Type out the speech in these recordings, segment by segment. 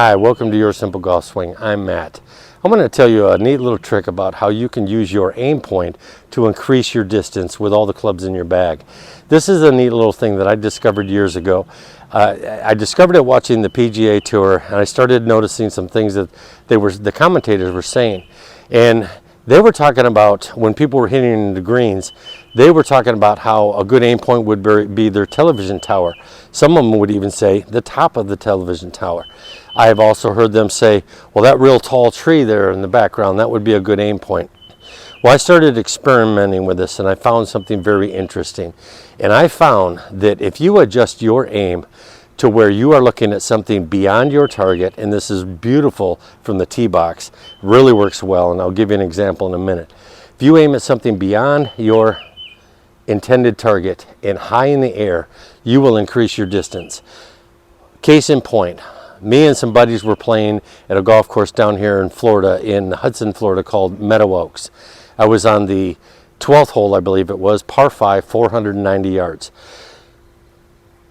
Hi, welcome to Your Simple Golf Swing. I'm Matt. I'm going to tell you a neat little trick about how you can use your aim point to increase your distance with all the clubs in your bag. This is a neat little thing that I discovered years ago. I discovered it watching the PGA Tour, and I started noticing some things that the commentators were saying. And they were talking about when people were hitting the greens, they were talking about how a good aim point would be their television tower. Some of them would even say the top of the television tower. I have also heard them say, well, that real tall tree there in the background, that would be a good aim point. Well, I started experimenting with this and I found something very interesting. And I found that if you adjust your aim to where you are looking at something beyond your target, and this is beautiful from the tee box, really works well, and I'll give you an example in a minute. If you aim at something beyond your intended target and high in the air, you will increase your distance. Case in point, me and some buddies were playing at a golf course down here in Florida, in Hudson, Florida, called Meadow Oaks. I was on the 12th hole, I believe it was, par 5, 490 yards.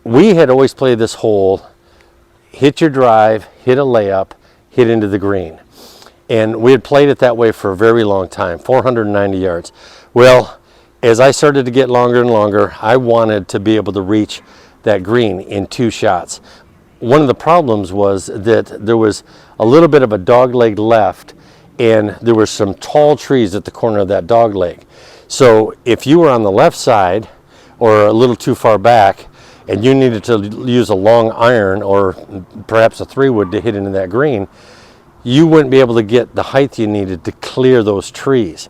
We had always played this hole, hit your drive, hit a layup, hit into the green. And we had played it that way for a very long time, 490 yards. Well, as I started to get longer and longer, I wanted to be able to reach that green in 2 shots. One of the problems was that there was a little bit of a dog leg left, and there were some tall trees at the corner of that dog leg. So if you were on the left side or a little too far back and you needed to use a long iron or perhaps a 3-wood to hit into that green, you wouldn't be able to get the height you needed to clear those trees.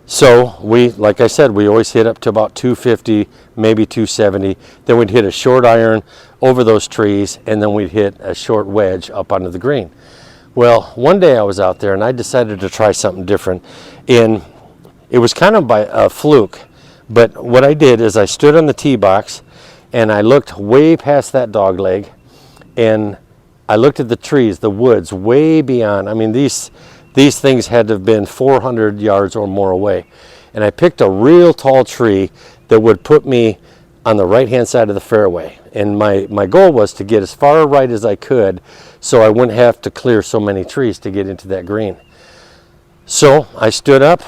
So we, like I said, we always hit up to about 250, maybe 270. Then we'd hit a short iron over those trees, and then we'd hit a short wedge up onto the green. Well, one day I was out there and I decided to try something different. And it was kind of by a fluke, but what I did is I stood on the tee box and I looked way past that dog leg, and I looked at the trees, the woods way beyond. I mean, these things had to have been 400 yards or more away. And I picked a real tall tree that would put me on the right-hand side of the fairway. And my goal was to get as far right as I could so I wouldn't have to clear so many trees to get into that green. So I stood up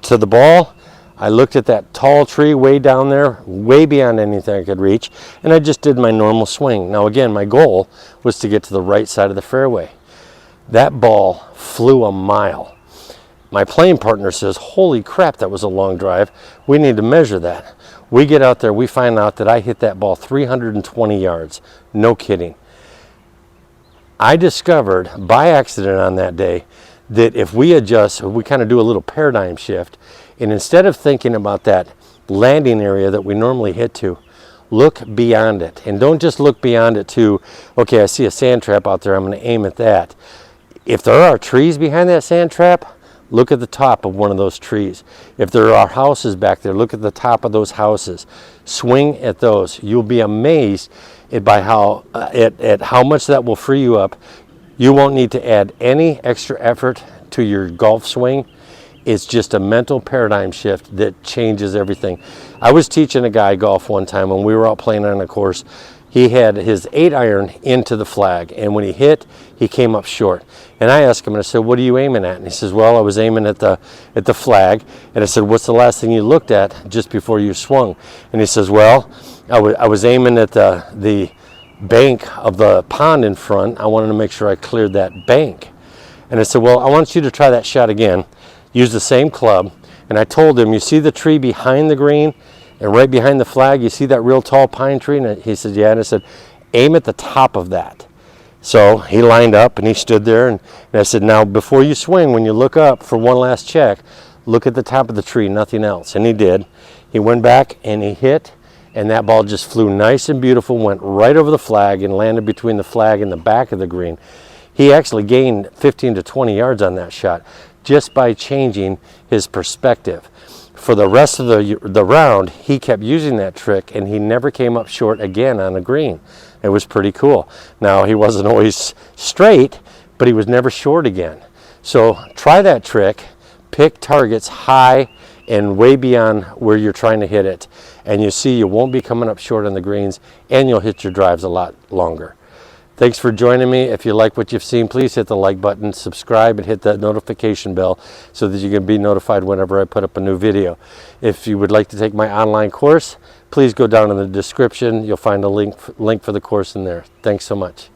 to the ball. I looked at that tall tree way down there, way beyond anything I could reach, and I just did my normal swing. Now again, my goal was to get to the right side of the fairway. That ball flew a mile. My playing partner says, holy crap, that was a long drive. We need to measure that. We get out there, we find out that I hit that ball 320 yards. No kidding. I discovered by accident on that day that if we adjust, we kind of do a little paradigm shift, and instead of thinking about that landing area that we normally hit to, look beyond it. And don't just look beyond it to, okay, I see a sand trap out there, I'm going to aim at that. If there are trees behind that sand trap, look at the top of one of those trees. If there are houses back there, look at the top of those houses. Swing at those. You'll be amazed at how much that will free you up. You won't need to add any extra effort to your golf swing. It's just a mental paradigm shift that changes everything. I was teaching a guy golf one time when we were out playing on a course. He had his 8-iron into the flag, and when he hit, he came up short. And I asked him, and I said, what are you aiming at? And he says, well, I was aiming at the flag. And I said, what's the last thing you looked at just before you swung? And he says, well, I was aiming at the bank of the pond in front. I wanted to make sure I cleared that bank. And I said, well, I want you to try that shot again. Use the same club. And I told him, you see the tree behind the green and right behind the flag, you see that real tall pine tree? And he said, yeah. And I said, aim at the top of that. So he lined up and he stood there, and I said, now before you swing, when you look up for one last check, look at the top of the tree, nothing else. And he did. He went back and he hit, and that ball just flew nice and beautiful, went right over the flag and landed between the flag and the back of the green. He actually gained 15 to 20 yards on that shot just by changing his perspective. For the rest of the round, he kept using that trick, and he never came up short again on a green. It was pretty cool. Now, he wasn't always straight, but he was never short again. So try that trick. Pick targets high and way beyond where you're trying to hit it, and you see you won't be coming up short on the greens, and you'll hit your drives a lot longer. Thanks for joining me. If you like what you've seen, please hit the like button, subscribe, and hit that notification bell so that you can be notified whenever I put up a new video. If you would like to take my online course, please go down in the description. You'll find a link for the course in there. Thanks so much.